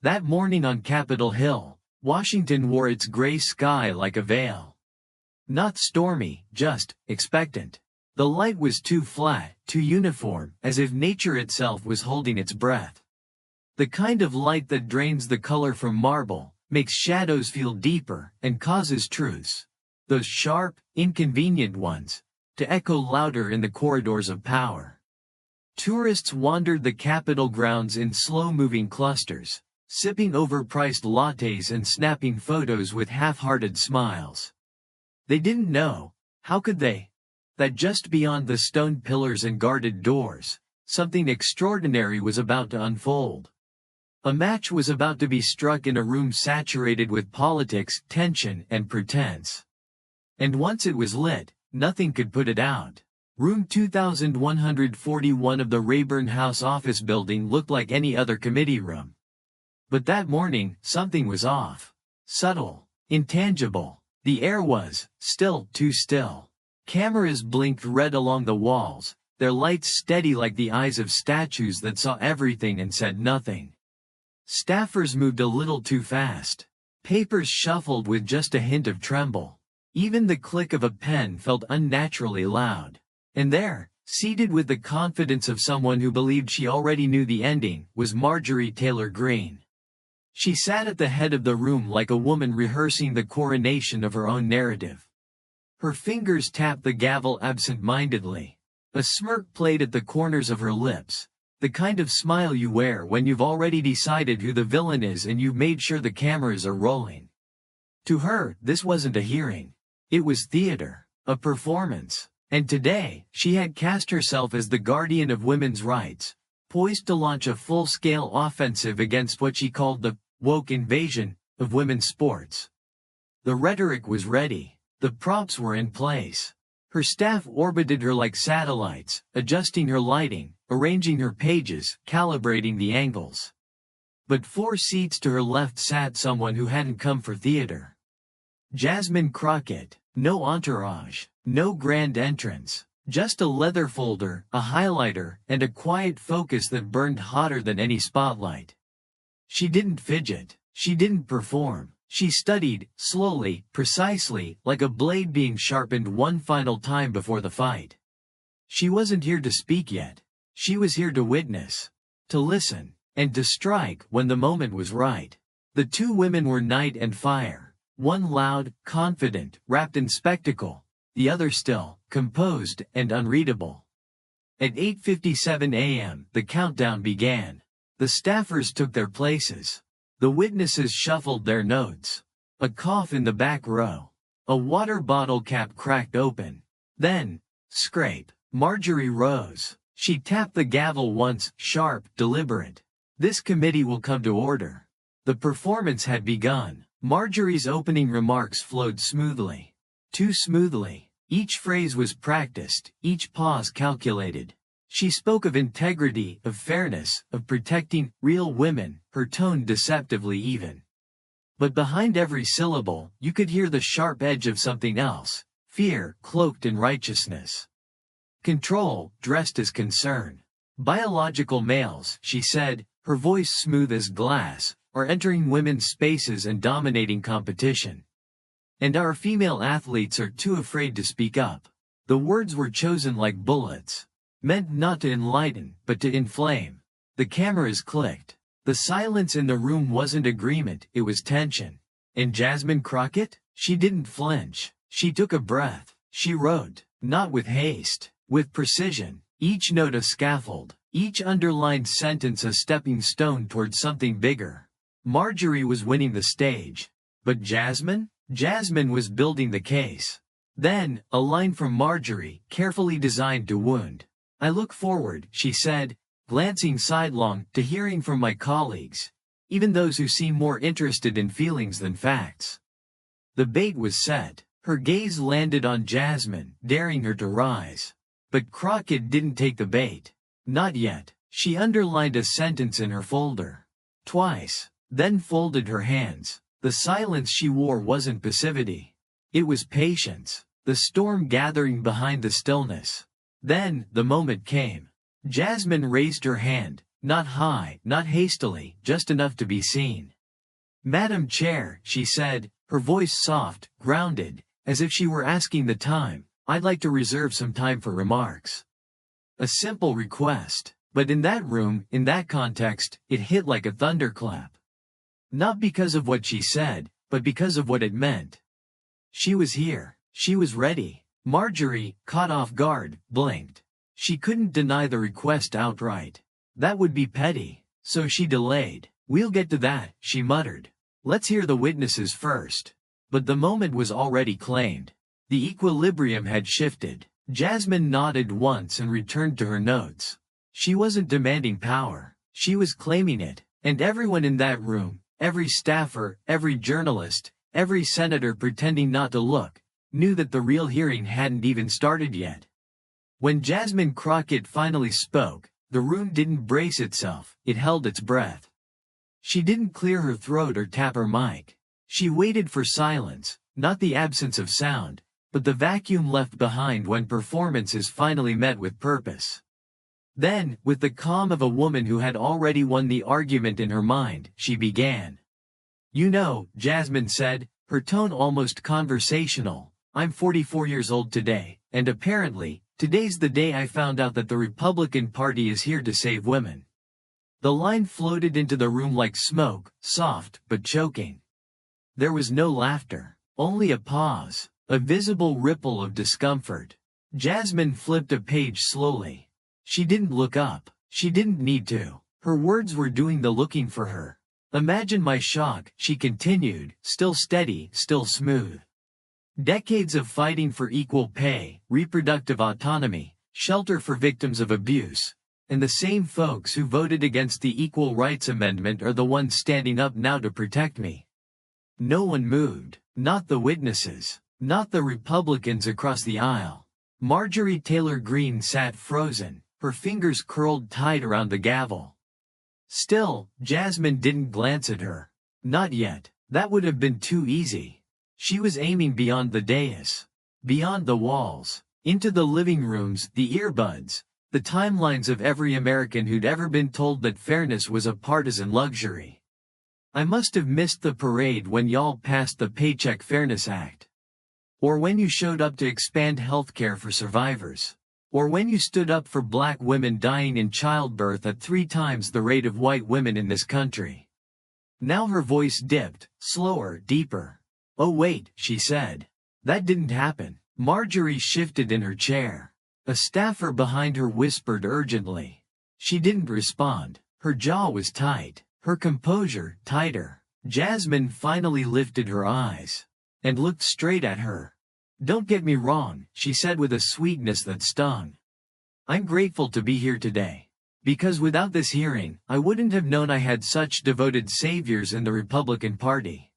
That morning on Capitol Hill, Washington wore its gray sky like a veil. Not stormy, just expectant. The light was too flat, too uniform, as if nature itself was holding its breath. The kind of light that drains the color from marble, makes shadows feel deeper, and causes truths, those sharp, inconvenient ones, to echo louder in the corridors of power. Tourists wandered the Capitol grounds in slow-moving clusters, sipping overpriced lattes and snapping photos with half-hearted smiles. They didn't know, how could they, that just beyond the stone pillars and guarded doors, something extraordinary was about to unfold. A match was about to be struck in a room saturated with politics, tension, and pretense. And once it was lit, nothing could put it out. Room 2141 of the Rayburn House office building looked like any other committee room. But that morning, something was off. Subtle, intangible. The air was still, too still. Cameras blinked red along the walls, their lights steady like the eyes of statues that saw everything and said nothing. Staffers moved a little too fast. Papers shuffled with just a hint of tremble. Even the click of a pen felt unnaturally loud. And there, seated with the confidence of someone who believed she already knew the ending, was Marjorie Taylor Greene. She sat at the head of the room like a woman rehearsing the coronation of her own narrative. Her fingers tapped the gavel absent-mindedly. A smirk played at the corners of her lips, the kind of smile you wear when you've already decided who the villain is and you've made sure the cameras are rolling. To her, this wasn't a hearing. It was theater, a performance. And today, she had cast herself as the guardian of women's rights, poised to launch a full-scale offensive against what she called the woke invasion of women's sports. The rhetoric was ready. The props were in place. Her staff orbited her like satellites, adjusting her lighting, arranging her pages, calibrating the angles. But 4 seats to her left sat someone who hadn't come for theater. Jasmine Crockett. No entourage, no grand entrance, just a leather folder, a highlighter, and a quiet focus that burned hotter than any spotlight. She didn't fidget, she didn't perform. She studied, slowly, precisely, like a blade being sharpened one final time before the fight. She wasn't here to speak yet. She was here to witness, to listen, and to strike when the moment was right. The 2 women were night and fire, one loud, confident, wrapped in spectacle, the other still, composed, and unreadable. At 8:57 a.m., the countdown began. The staffers took their places. The witnesses shuffled their notes. A cough in the back row. A water bottle cap cracked open. Then, scrape. Marjorie rose. She tapped the gavel once, sharp, deliberate. This committee will come to order. The performance had begun. Marjorie's opening remarks flowed smoothly. Too smoothly. Each phrase was practiced, each pause calculated. She spoke of integrity, of fairness, of protecting real women, her tone deceptively even. But behind every syllable, you could hear the sharp edge of something else, fear cloaked in righteousness. Control, dressed as concern. Biological males, she said, her voice smooth as glass, are entering women's spaces and dominating competition. And our female athletes are too afraid to speak up. The words were chosen like bullets. Meant not to enlighten, but to inflame. The cameras clicked. The silence in the room wasn't agreement, it was tension. And Jasmine Crockett? She didn't flinch. She took a breath. She wrote, not with haste, with precision. Each note a scaffold, each underlined sentence a stepping stone towards something bigger. Marjorie was winning the stage. But Jasmine? Jasmine was building the case. Then, a line from Marjorie, carefully designed to wound. I look forward, she said, glancing sidelong, to hearing from my colleagues, even those who seem more interested in feelings than facts. The bait was set. Her gaze landed on Jasmine, daring her to rise. But Crockett didn't take the bait. Not yet. She underlined a sentence in her folder. Twice. Then folded her hands. The silence she wore wasn't passivity. It was patience. The storm gathering behind the stillness. Then, the moment came. Jasmine raised her hand, Not high, not hastily, just enough to be seen. "Madam Chair," she said, her voice soft, grounded, as if she were asking the time, "I'd like to reserve some time for remarks." A simple request. But in that room, in that context, it hit like a thunderclap. Not because of what she said, but because of what it meant. She was here. She was ready. Marjorie, caught off guard, blinked. She couldn't deny the request outright. That would be petty. So she delayed. "We'll get to that," she muttered. "Let's hear the witnesses first." But the moment was already claimed. The equilibrium had shifted. Jasmine nodded once and returned to her notes. She wasn't demanding power. She was claiming it. And everyone in that room, every staffer, every journalist, every senator pretending not to look, knew that the real hearing hadn't even started yet. When Jasmine Crockett finally spoke, the room didn't brace itself, it held its breath. She didn't clear her throat or tap her mic. She waited for silence, not the absence of sound, but the vacuum left behind when performances finally met with purpose. Then, with the calm of a woman who had already won the argument in her mind, she began. "You know," Jasmine said, her tone almost conversational, "I'm 44 years old today, and apparently, today's the day I found out that the Republican Party is here to save women." The line floated into the room like smoke, soft, but choking. There was no laughter, only a pause, a visible ripple of discomfort. Jasmine flipped a page slowly. She didn't look up. She didn't need to. Her words were doing the looking for her. "Imagine my shock," she continued, still steady, still smooth. "Decades of fighting for equal pay, reproductive autonomy, shelter for victims of abuse. And the same folks who voted against the Equal Rights Amendment are the ones standing up now to protect me." No one moved. Not the witnesses. Not the Republicans across the aisle. Marjorie Taylor Greene sat frozen, her fingers curled tight around the gavel. Still, Jasmine didn't glance at her. Not yet. That would have been too easy. She was aiming beyond the dais. Beyond the walls. Into the living rooms, the earbuds, the timelines of every American who'd ever been told that fairness was a partisan luxury. "I must have missed the parade when y'all passed the Paycheck Fairness Act. Or when you showed up to expand healthcare for survivors. Or when you stood up for black women dying in childbirth at 3 times the rate of white women in this country." Now her voice dipped, slower, deeper. "Oh wait," she said. "That didn't happen." Marjorie shifted in her chair. A staffer behind her whispered urgently. She didn't respond. Her jaw was tight, her composure tighter. Jasmine finally lifted her eyes and looked straight at her. "Don't get me wrong," she said with a sweetness that stung. "I'm grateful to be here today. Because without this hearing, I wouldn't have known I had such devoted saviors in the Republican Party."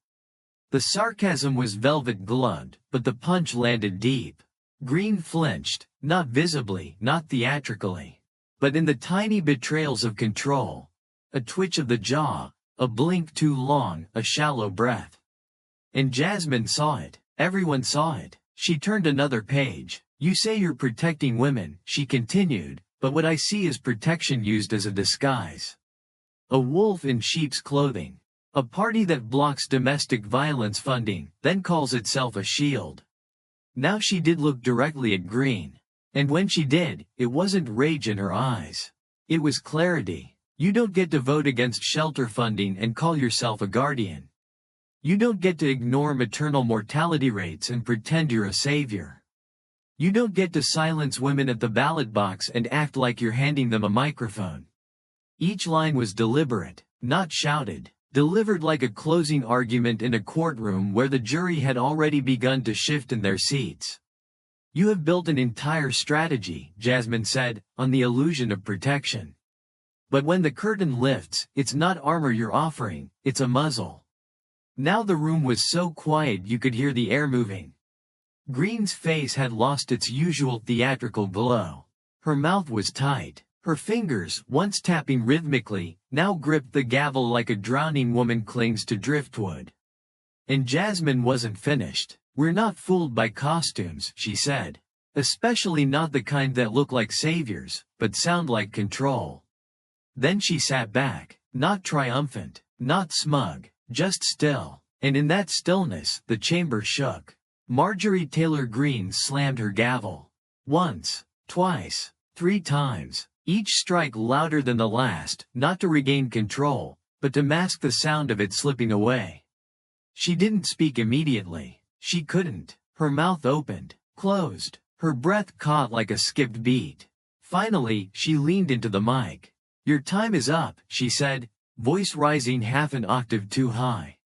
The sarcasm was velvet-gloved, but the punch landed deep. Greene flinched, not visibly, not theatrically, but in the tiny betrayals of control. A twitch of the jaw, a blink too long, a shallow breath. And Jasmine saw it. Everyone saw it. She turned another page. "You say you're protecting women," she continued, "but what I see is protection used as a disguise. A wolf in sheep's clothing. A party that blocks domestic violence funding, then calls itself a shield." Now she did look directly at Greene. And when she did, it wasn't rage in her eyes. It was clarity. You don't get to vote against shelter funding and call yourself a guardian. You don't get to ignore maternal mortality rates and pretend you're a savior. You don't get to silence women at the ballot box and act like you're handing them a microphone. Each line was deliberate, not shouted, delivered like a closing argument in a courtroom where the jury had already begun to shift in their seats. "You have built an entire strategy," Jasmine said, "on the illusion of protection. But when the curtain lifts, it's not armor you're offering, it's a muzzle." Now the room was so quiet you could hear the air moving. Greene's face had lost its usual theatrical glow. Her mouth was tight. Her fingers, once tapping rhythmically, now gripped the gavel like a drowning woman clings to driftwood. And Jasmine wasn't finished. "We're not fooled by costumes," she said. "Especially not the kind that look like saviors, but sound like control. Then she sat back, not triumphant, not smug, just still. And in that stillness, the chamber shook. Marjorie Taylor Greene slammed her gavel. Once, twice, 3 times, each strike louder than the last, not to regain control, but to mask the sound of it slipping away. She didn't speak immediately. She couldn't. Her mouth opened, closed. Her breath caught like a skipped beat. Finally, she leaned into the mic. "Your time is up," she said, voice rising half an octave too high.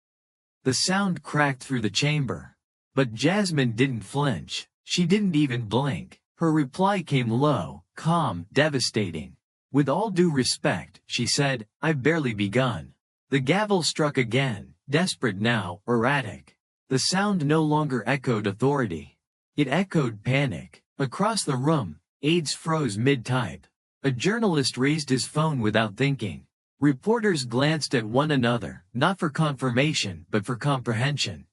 The sound cracked through the chamber. But Jasmine didn't flinch. She didn't even blink. Her reply came low, calm, devastating. "With all due respect," she said, "I've barely begun." The gavel struck again, desperate now, erratic. The sound no longer echoed authority. It echoed panic. Across the room, aides froze mid-type. A journalist raised his phone without thinking. Reporters glanced at one another, not for confirmation, but for comprehension.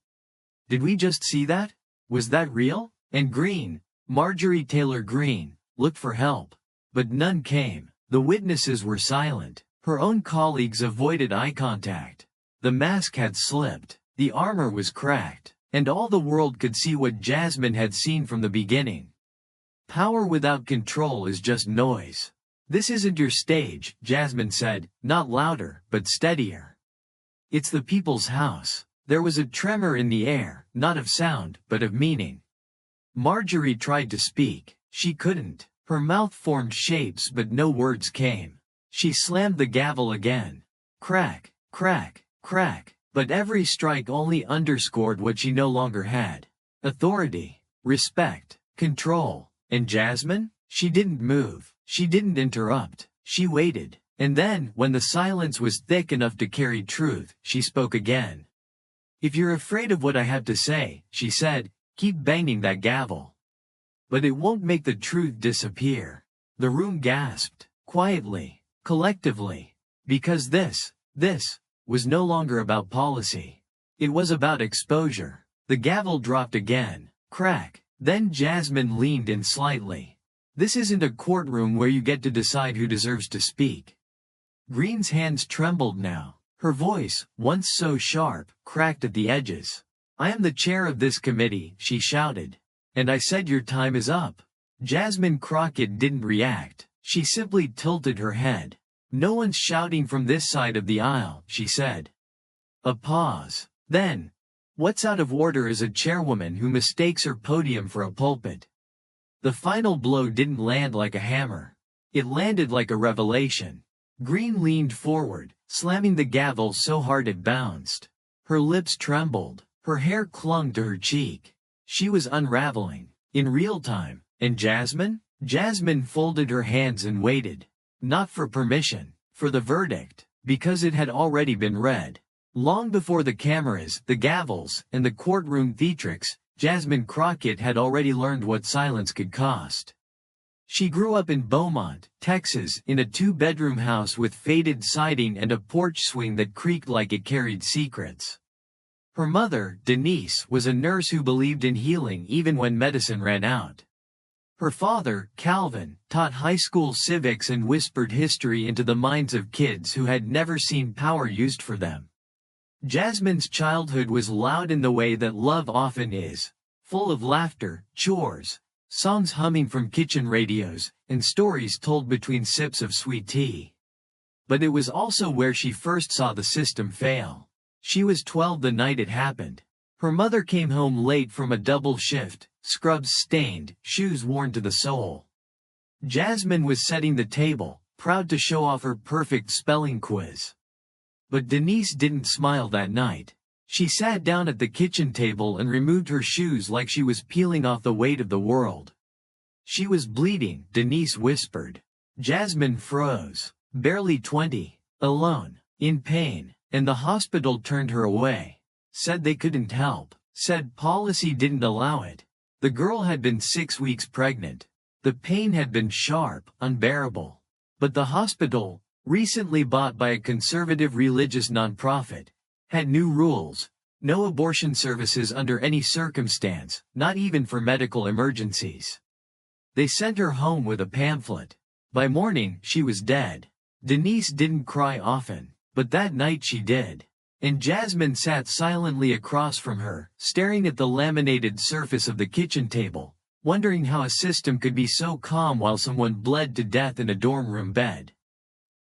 Did we just see that? Was that real? And Greene, Marjorie Taylor Greene, looked for help. But none came. The witnesses were silent. Her own colleagues avoided eye contact. The mask had slipped. The armor was cracked. And all the world could see what Jasmine had seen from the beginning. Power without control is just noise. "This isn't your stage," Jasmine said, not louder, but steadier. "It's the people's house." There was a tremor in the air, not of sound, but of meaning. Marjorie tried to speak. She couldn't. Her mouth formed shapes but no words came. She slammed the gavel again. Crack, crack, crack. But every strike only underscored what she no longer had. Authority, respect, control. And Jasmine? She didn't move. She didn't interrupt. She waited. And then, when the silence was thick enough to carry truth, she spoke again. "If you're afraid of what I have to say," she said, "keep banging that gavel. But it won't make the truth disappear." The room gasped, quietly, collectively. Because this was no longer about policy. It was about exposure. The gavel dropped again. Crack. Then Jasmine leaned in slightly. "This isn't a courtroom where you get to decide who deserves to speak." Greene's hands trembled now. Her voice, once so sharp, cracked at the edges. "I am the chair of this committee," she shouted. "And I said your time is up." Jasmine Crockett didn't react. She simply tilted her head. "No one's shouting from this side of the aisle," she said. A pause. Then, "What's out of order is a chairwoman who mistakes her podium for a pulpit." The final blow didn't land like a hammer. It landed like a revelation. Greene leaned forward, slamming the gavel so hard it bounced. Her lips trembled. Her hair clung to her cheek. She was unraveling. In real time. And Jasmine? Jasmine folded her hands and waited. Not for permission. For the verdict. Because it had already been read. Long before the cameras, the gavels, and the courtroom theatrics, Jasmine Crockett had already learned what silence could cost. She grew up in Beaumont, Texas, in a 2-bedroom house with faded siding and a porch swing that creaked like it carried secrets. Her mother, Denise, was a nurse who believed in healing even when medicine ran out. Her father, Calvin, taught high school civics and whispered history into the minds of kids who had never seen power used for them. Jasmine's childhood was loud in the way that love often is, full of laughter, chores, songs humming from kitchen radios, and stories told between sips of sweet tea. But it was also where she first saw the system fail. She was 12 the night it happened. Her mother came home late from a double shift, scrubs stained, shoes worn to the sole. Jasmine was setting the table, proud to show off her perfect spelling quiz. But Denise didn't smile that night. She sat down at the kitchen table and removed her shoes like she was peeling off the weight of the world. She was bleeding, Denise whispered. Jasmine froze. Barely 20. Alone. In pain. And the hospital turned her away. Said they couldn't help. Said policy didn't allow it. The girl had been 6 weeks pregnant. The pain had been sharp, unbearable. But the hospital, recently bought by a conservative religious nonprofit, had new rules. No abortion services under any circumstance, not even for medical emergencies. They sent her home with a pamphlet. By morning, she was dead. Denise didn't cry often, but that night she did. And Jasmine sat silently across from her, staring at the laminated surface of the kitchen table, wondering how a system could be so calm while someone bled to death in a dorm room bed.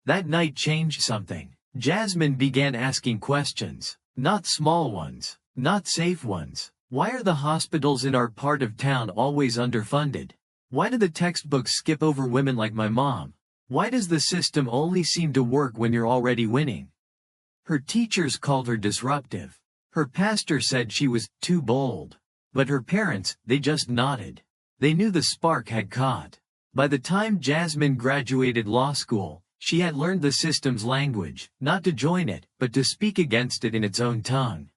That night changed something. Jasmine began asking questions. Not small ones. Not safe ones. Why are the hospitals in our part of town always underfunded? Why do the textbooks skip over women like my mom? Why does the system only seem to work when you're already winning? Her teachers called her disruptive. Her pastor said she was too bold. But her parents, they just nodded. They knew the spark had caught. By the time Jasmine graduated law school, she had learned the system's language, not to join it, but to speak against it in its own tongue.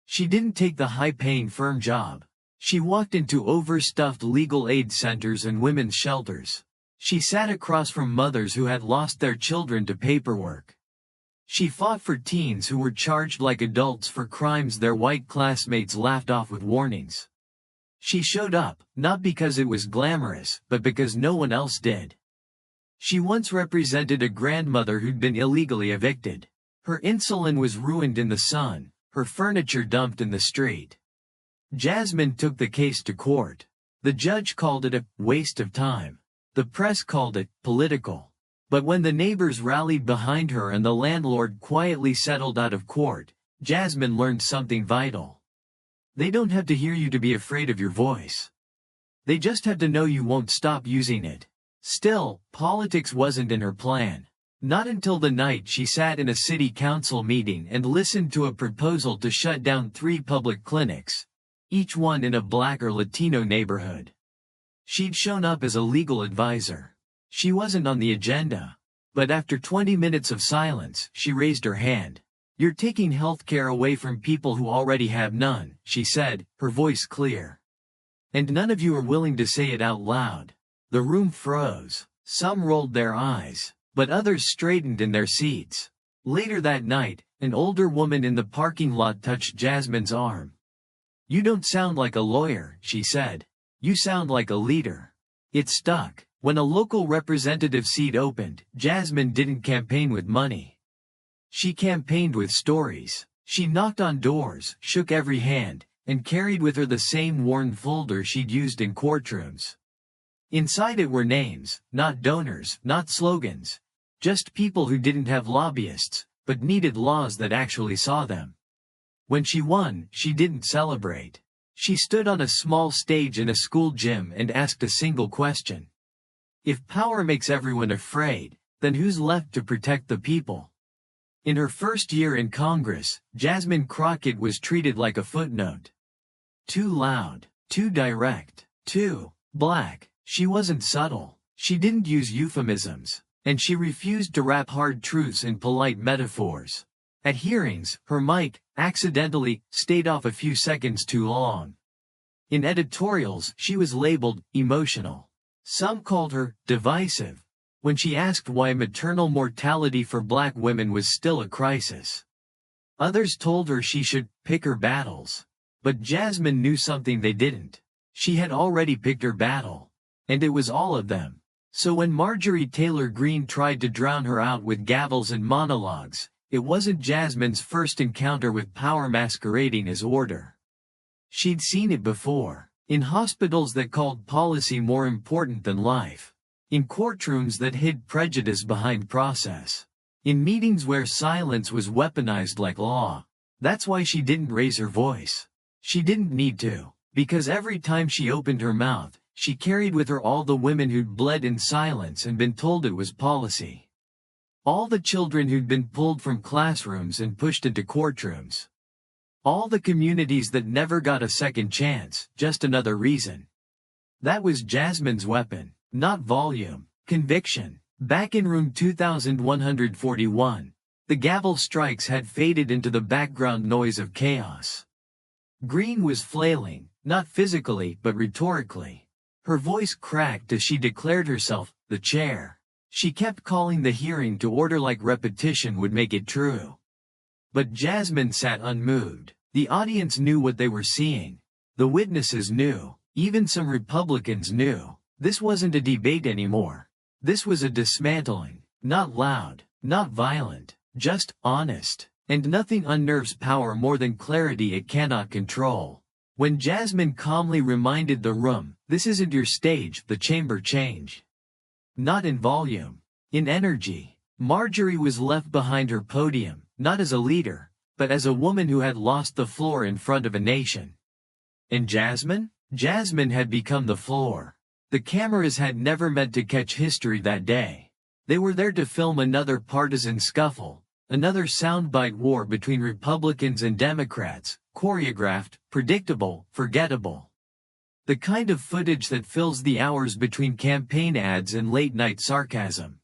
She didn't take the high-paying firm job. She walked into overstuffed legal aid centers and women's shelters. She sat across from mothers who had lost their children to paperwork. She fought for teens who were charged like adults for crimes their white classmates laughed off with warnings. She showed up, not because it was glamorous, but because no one else did. She once represented a grandmother who'd been illegally evicted. Her insulin was ruined in the sun, her furniture dumped in the street. Jasmine took the case to court. The judge called it a waste of time. The press called it political. But when the neighbors rallied behind her and the landlord quietly settled out of court, Jasmine learned something vital. They don't have to hear you to be afraid of your voice. They just have to know you won't stop using it. Still, politics wasn't in her plan. Not until the night she sat in a city council meeting and listened to a proposal to shut down 3 public clinics, each one in a Black or Latino neighborhood. She'd shown up as a legal advisor. She wasn't on the agenda. But after 20 minutes of silence, she raised her hand. "You're taking healthcare away from people who already have none," she said, her voice clear. "And none of you are willing to say it out loud." The room froze. Some rolled their eyes, but others straightened in their seats. Later that night, an older woman in the parking lot touched Jasmine's arm. "You don't sound like a lawyer," she said. "You sound like a leader." It stuck. When a local representative seat opened, Jasmine didn't campaign with money. She campaigned with stories. She knocked on doors, shook every hand, and carried with her the same worn folder she'd used in courtrooms. Inside it were names, not donors, not slogans. Just people who didn't have lobbyists, but needed laws that actually saw them. When she won, she didn't celebrate. She stood on a small stage in a school gym and asked a single question. If power makes everyone afraid, then who's left to protect the people? In her first year in Congress, Jasmine Crockett was treated like a footnote. Too loud, too direct, too black. She wasn't subtle. She didn't use euphemisms. And she refused to wrap hard truths in polite metaphors. At hearings, her mic, accidentally, stayed off a few seconds too long. In editorials, she was labeled emotional. Some called her divisive. When she asked why maternal mortality for Black women was still a crisis. Others told her she should pick her battles. But Jasmine knew something they didn't. She had already picked her battle. And it was all of them. So when Marjorie Taylor Greene tried to drown her out with gavels and monologues, it wasn't Jasmine's first encounter with power masquerading as order. She'd seen it before. In hospitals that called policy more important than life. In courtrooms that hid prejudice behind process. In meetings where silence was weaponized like law. That's why she didn't raise her voice. She didn't need to. Because every time she opened her mouth, she carried with her all the women who'd bled in silence and been told it was policy. All the children who'd been pulled from classrooms and pushed into courtrooms. All the communities that never got a second chance, just another reason. That was Jasmine's weapon, not volume, conviction. Back in room 2141, the gavel strikes had faded into the background noise of chaos. Greene was flailing, not physically but rhetorically. Her voice cracked as she declared herself the chair. She kept calling the hearing to order like repetition would make it true. But Jasmine sat unmoved. The audience knew what they were seeing. The witnesses knew. Even some Republicans knew. This wasn't a debate anymore. This was a dismantling. Not loud, not violent, just honest. And nothing unnerves power more than clarity it cannot control. When Jasmine calmly reminded the room, "This isn't your stage," the chamber changed. Not in volume, in energy. Marjorie was left behind her podium, not as a leader, but as a woman who had lost the floor in front of a nation. And Jasmine? Jasmine had become the floor. The cameras had never meant to catch history that day. They were there to film another partisan scuffle, another soundbite war between Republicans and Democrats, choreographed, predictable, forgettable. The kind of footage that fills the hours between campaign ads and late-night sarcasm.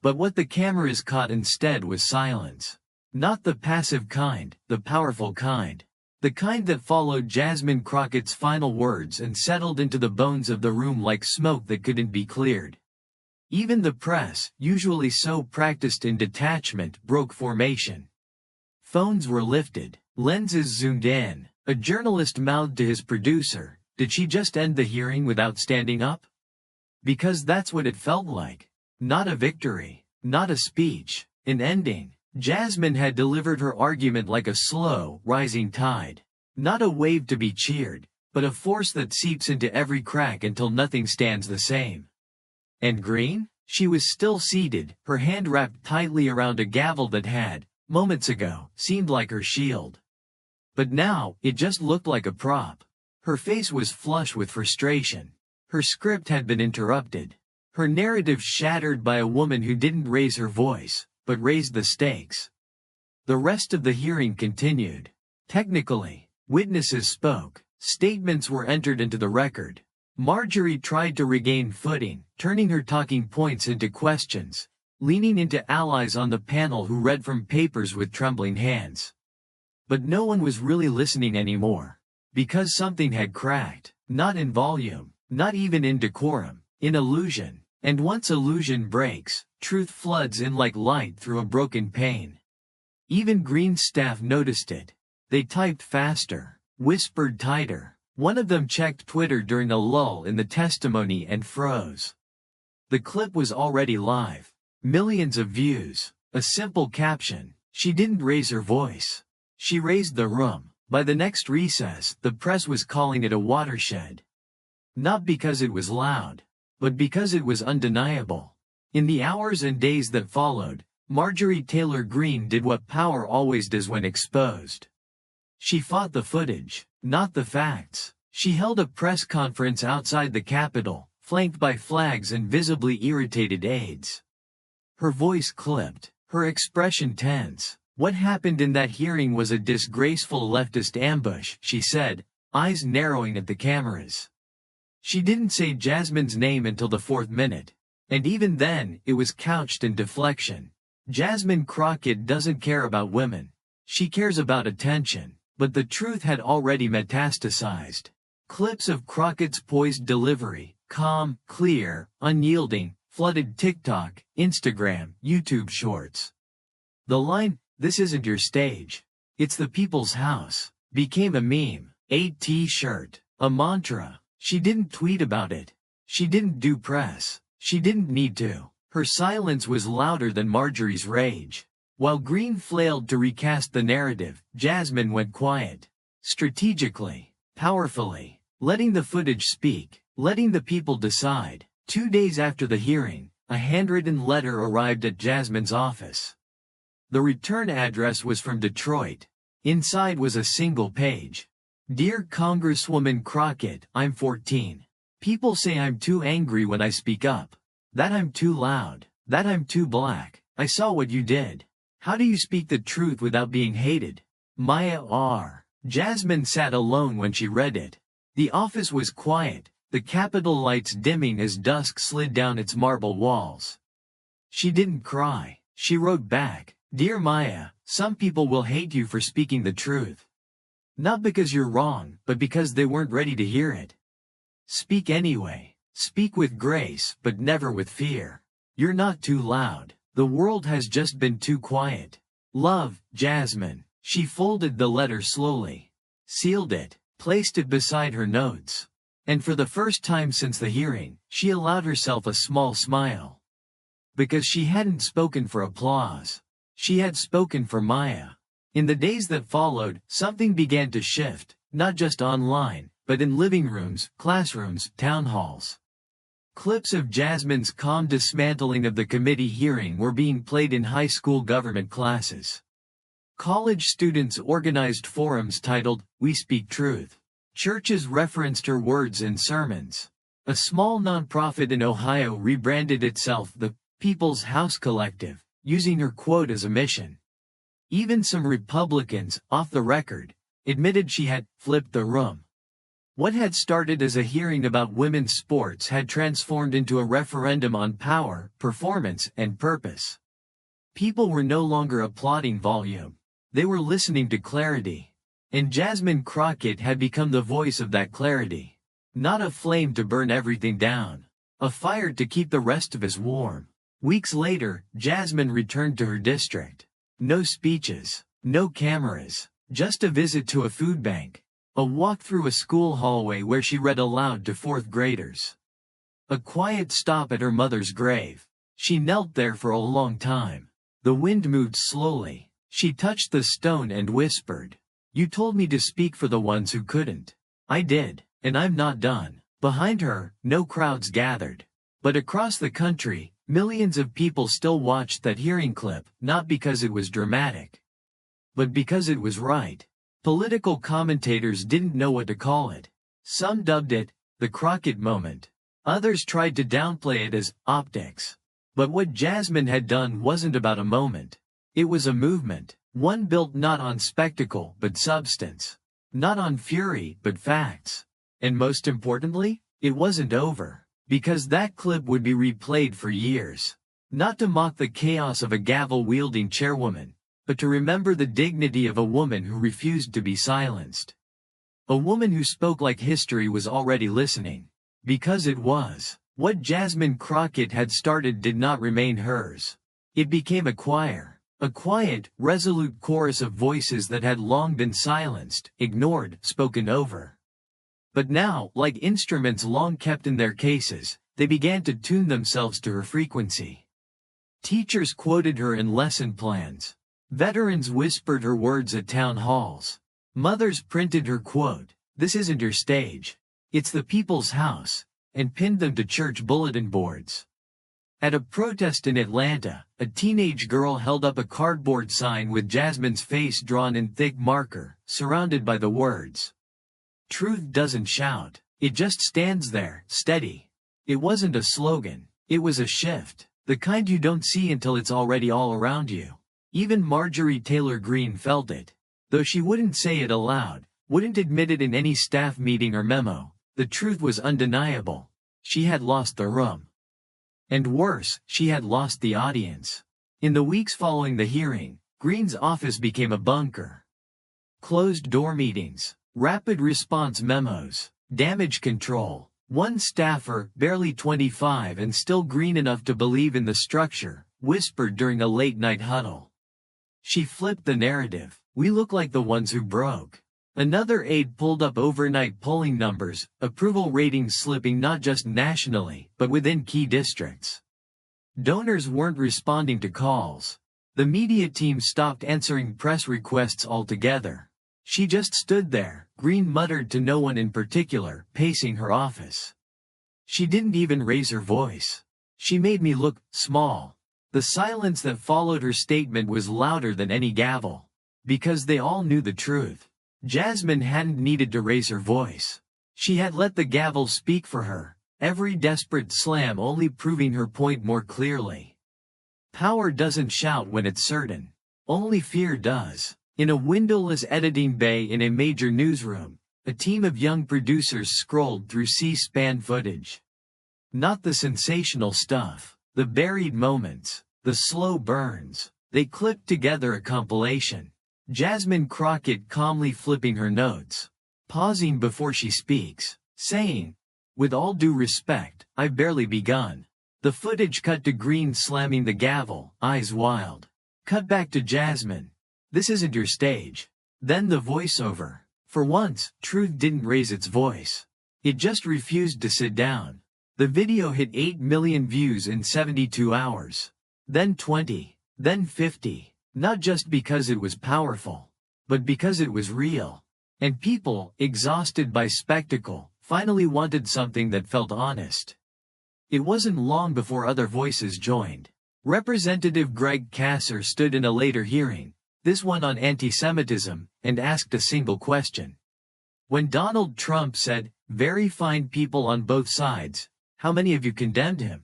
But what the cameras caught instead was silence. Not the passive kind, the powerful kind. The kind that followed Jasmine Crockett's final words and settled into the bones of the room like smoke that couldn't be cleared. Even the press, usually so practiced in detachment, broke formation. Phones were lifted, lenses zoomed in. A journalist mouthed to his producer, "Did she just end the hearing without standing up?" Because that's what it felt like. Not a victory, not a speech, an ending. Jasmine had delivered her argument like a slow, rising tide. Not a wave to be cheered, but a force that seeps into every crack until nothing stands the same. And Greene? She was still seated, her hand wrapped tightly around a gavel that had, moments ago, seemed like her shield. But now, it just looked like a prop. Her face was flush with frustration. Her script had been interrupted. Her narrative shattered by a woman who didn't raise her voice, but raised the stakes. The rest of the hearing continued. Technically, witnesses spoke, statements were entered into the record. Marjorie tried to regain footing, turning her talking points into questions, leaning into allies on the panel who read from papers with trembling hands. But no one was really listening anymore. Because something had cracked, not in volume, not even in decorum, in illusion. And once illusion breaks, truth floods in like light through a broken pane. Even Greene's staff noticed it. They typed faster, whispered tighter. One of them checked Twitter during a lull in the testimony and froze. The clip was already live. Millions of views. A simple caption. She didn't raise her voice. She raised the room. By the next recess, the press was calling it a watershed. Not because it was loud, but because it was undeniable. In the hours and days that followed, Marjorie Taylor Greene did what power always does when exposed. She fought the footage, not the facts. She held a press conference outside the Capitol, flanked by flags and visibly irritated aides. Her voice clipped, her expression tense. "What happened in that hearing was a disgraceful leftist ambush," she said, eyes narrowing at the cameras. She didn't say Jasmine's name until the 4th minute. And even then, it was couched in deflection. Jasmine Crockett doesn't care about women. She cares about attention. But the truth had already metastasized. Clips of Crockett's poised delivery, calm, clear, unyielding, flooded TikTok, Instagram, YouTube shorts. The line, "This isn't your stage. It's the people's house," became a meme, a t-shirt, a mantra. She didn't tweet about it. She didn't do press. She didn't need to. Her silence was louder than Marjorie's rage. While Greene flailed to recast the narrative, Jasmine went quiet. Strategically, powerfully, letting the footage speak, letting the people decide. 2 days after the hearing, a handwritten letter arrived at Jasmine's office. The return address was from Detroit. Inside was a single page. "Dear Congresswoman Crockett, I'm 14. People say I'm too angry when I speak up. That I'm too loud. That I'm too black. I saw what you did. How do you speak the truth without being hated? Maya R." Jasmine sat alone when she read it. The office was quiet, the Capitol lights dimming as dusk slid down its marble walls. She didn't cry. She wrote back, "Dear Maya, some people will hate you for speaking the truth. Not because you're wrong, but because they weren't ready to hear it. Speak anyway. Speak with grace, but never with fear. You're not too loud. The world has just been too quiet. Love, Jasmine." She folded the letter slowly, sealed it, placed it beside her notes. And for the first time since the hearing, she allowed herself a small smile. Because she hadn't spoken for applause. She had spoken for Maya. In the days that followed, something began to shift, not just online, but in living rooms, classrooms, town halls. Clips of Jasmine's calm dismantling of the committee hearing were being played in high school government classes. College students organized forums titled, "We Speak Truth." Churches referenced her words in sermons. A small nonprofit in Ohio rebranded itself the People's House Collective, using her quote as a mission. Even some Republicans, off the record, admitted she had flipped the room. What had started as a hearing about women's sports had transformed into a referendum on power, performance, and purpose. People were no longer applauding volume. They were listening to clarity. And Jasmine Crockett had become the voice of that clarity. Not a flame to burn everything down. A fire to keep the rest of us warm. Weeks later, Jasmine returned to her district. No speeches, no cameras, just a visit to a food bank. A walk through a school hallway where she read aloud to fourth graders. A quiet stop at her mother's grave. She knelt there for a long time. The wind moved slowly. She touched the stone and whispered, "You told me to speak for the ones who couldn't. I did, and I'm not done." Behind her, no crowds gathered. But across the country, millions of people still watched that hearing clip, not because it was dramatic, but because it was right. Political commentators didn't know what to call it. Some dubbed it the Crockett moment. Others tried to downplay it as optics. But what Jasmine had done wasn't about a moment. It was a movement, one built not on spectacle but substance. Not on fury but facts. And most importantly, it wasn't over. Because that clip would be replayed for years. Not to mock the chaos of a gavel-wielding chairwoman, but to remember the dignity of a woman who refused to be silenced. A woman who spoke like history was already listening. Because it was. What Jasmine Crockett had started did not remain hers. It became a choir. A quiet, resolute chorus of voices that had long been silenced, ignored, spoken over. But now, like instruments long kept in their cases, they began to tune themselves to her frequency. Teachers quoted her in lesson plans. Veterans whispered her words at town halls. Mothers printed her quote, "This isn't your stage. It's the people's house," and pinned them to church bulletin boards. At a protest in Atlanta, a teenage girl held up a cardboard sign with Jasmine's face drawn in thick marker, surrounded by the words, "Truth doesn't shout. It just stands there, steady." It wasn't a slogan. It was a shift. The kind you don't see until it's already all around you. Even Marjorie Taylor Greene felt it. Though she wouldn't say it aloud, wouldn't admit it in any staff meeting or memo, the truth was undeniable. She had lost the room. And worse, she had lost the audience. In the weeks following the hearing, Greene's office became a bunker. Closed-door meetings. Rapid response memos, damage control. One staffer, barely 25 and still green enough to believe in the structure, whispered during a late-night huddle. She flipped the narrative. "We look like the ones who broke." Another aide pulled up overnight polling numbers, approval ratings slipping not just nationally, but within key districts. Donors weren't responding to calls. The media team stopped answering press requests altogether. She just stood there, Greene muttered to no one in particular, pacing her office. She didn't even raise her voice. She made me look small. The silence that followed her statement was louder than any gavel. Because they all knew the truth. Jasmine hadn't needed to raise her voice. She had let the gavel speak for her, every desperate slam only proving her point more clearly. Power doesn't shout when it's certain. Only fear does. In a windowless editing bay in a major newsroom, a team of young producers scrolled through C-SPAN footage. Not the sensational stuff, the buried moments, the slow burns. They clipped together a compilation. Jasmine Crockett calmly flipping her notes, pausing before she speaks, saying, "With all due respect, I've barely begun." The footage cut to Greene slamming the gavel, eyes wild. Cut back to Jasmine. "This isn't your stage." Then the voiceover. For once, truth didn't raise its voice. It just refused to sit down. The video hit 8 million views in 72 hours. Then 20, then 50, not just because it was powerful, but because it was real. And people, exhausted by spectacle, finally wanted something that felt honest. It wasn't long before other voices joined. Representative Greg Kasser stood in a later hearing, this one on anti-Semitism, and asked a single question. When Donald Trump said, "Very fine people on both sides, how many of you condemned him?"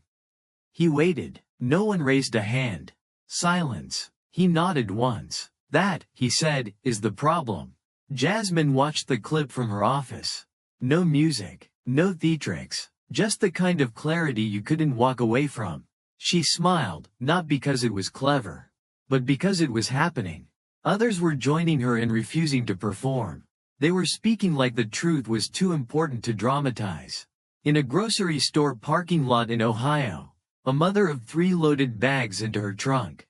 He waited. No one raised a hand. Silence. He nodded once. "That," he said, "is the problem." Jasmine watched the clip from her office. No music, no theatrics, just the kind of clarity you couldn't walk away from. She smiled, not because it was clever, but because it was happening. Others were joining her in refusing to perform. They were speaking like the truth was too important to dramatize. In a grocery store parking lot in Ohio, a mother of 3 loaded bags into her trunk.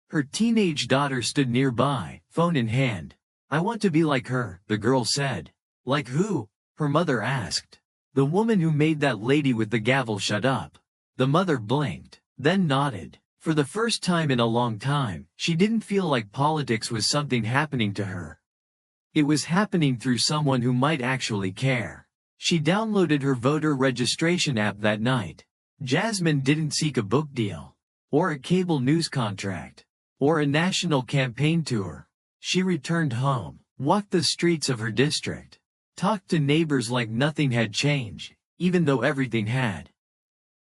Her teenage daughter stood nearby, phone in hand. "I want to be like her," the girl said. "Like who?" her mother asked. "The woman who made that lady with the gavel shut up." The mother blinked, then nodded. For the first time in a long time, she didn't feel like politics was something happening to her. It was happening through someone who might actually care. She downloaded her voter registration app that night. Jasmine didn't seek a book deal, or a cable news contract, or a national campaign tour. She returned home, walked the streets of her district, talked to neighbors like nothing had changed, even though everything had.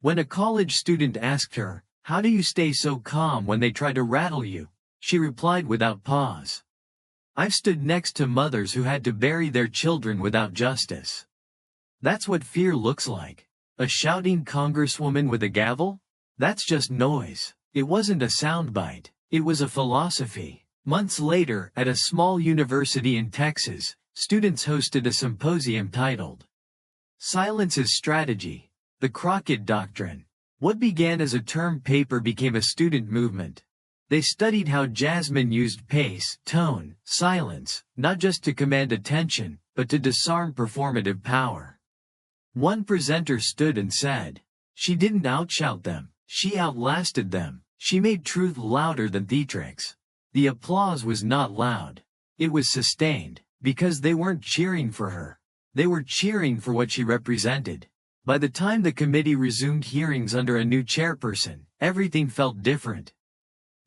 When a college student asked her, "How do you stay so calm when they try to rattle you?" she replied without pause, "I've stood next to mothers who had to bury their children without justice." That's what fear looks like. A shouting congresswoman with a gavel? That's just noise. It wasn't a soundbite. It was a philosophy. Months later, at a small university in Texas, students hosted a symposium titled, "Silence is Strategy: The Crockett Doctrine." What began as a term paper became a student movement. They studied how Jasmine used pace, tone, silence, not just to command attention, but to disarm performative power. One presenter stood and said, "She didn't outshout them, she outlasted them. She made truth louder than theatrics." The applause was not loud. It was sustained, because they weren't cheering for her. They were cheering for what she represented. By the time the committee resumed hearings under a new chairperson, everything felt different.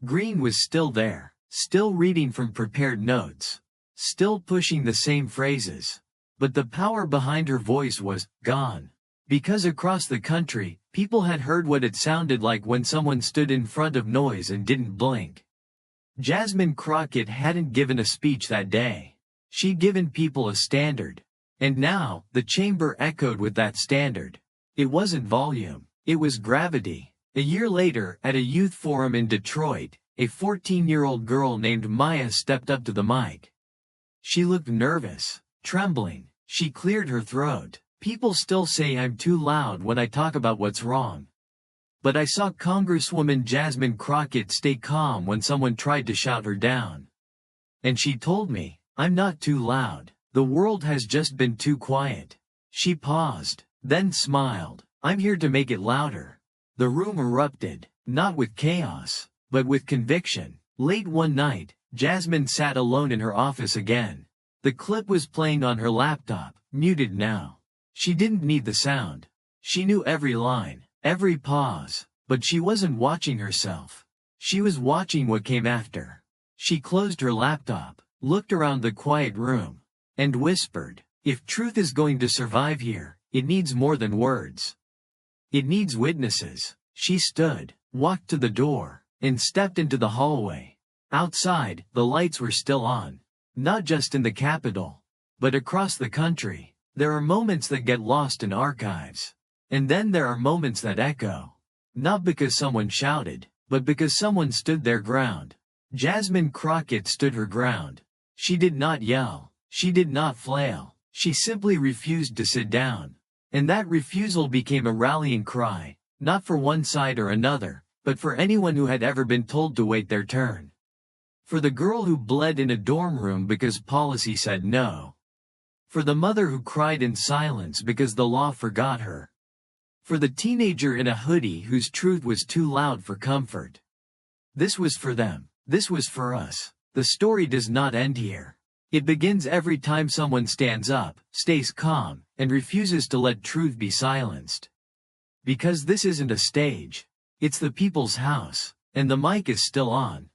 Greene was still there, still reading from prepared notes, still pushing the same phrases. But the power behind her voice was gone. Because across the country, people had heard what it sounded like when someone stood in front of noise and didn't blink. Jasmine Crockett hadn't given a speech that day. She'd given people a standard. And now, the chamber echoed with that standard. It wasn't volume, it was gravity. A year later, at a youth forum in Detroit, a 14-year-old girl named Maya stepped up to the mic. She looked nervous, trembling. She cleared her throat. "People still say I'm too loud when I talk about what's wrong. But I saw Congresswoman Jasmine Crockett stay calm when someone tried to shout her down. And she told me, I'm not too loud. The world has just been too quiet." She paused, then smiled. "I'm here to make it louder." The room erupted, not with chaos, but with conviction. Late one night, Jasmine sat alone in her office again. The clip was playing on her laptop, muted now. She didn't need the sound. She knew every line, every pause, but she wasn't watching herself. She was watching what came after. She closed her laptop, looked around the quiet room, and whispered, "If truth is going to survive here, it needs more than words. It needs witnesses." She stood, walked to the door, and stepped into the hallway. Outside, the lights were still on. Not just in the Capitol, but across the country. There are moments that get lost in archives. And then there are moments that echo. Not because someone shouted, but because someone stood their ground. Jasmine Crockett stood her ground. She did not yell. She did not flail. She simply refused to sit down. And that refusal became a rallying cry, not for one side or another, but for anyone who had ever been told to wait their turn. For the girl who bled in a dorm room because policy said no. For the mother who cried in silence because the law forgot her. For the teenager in a hoodie whose truth was too loud for comfort. This was for them. This was for us. The story does not end here. It begins every time someone stands up, stays calm, and refuses to let truth be silenced. Because this isn't a stage. It's the people's house, and the mic is still on.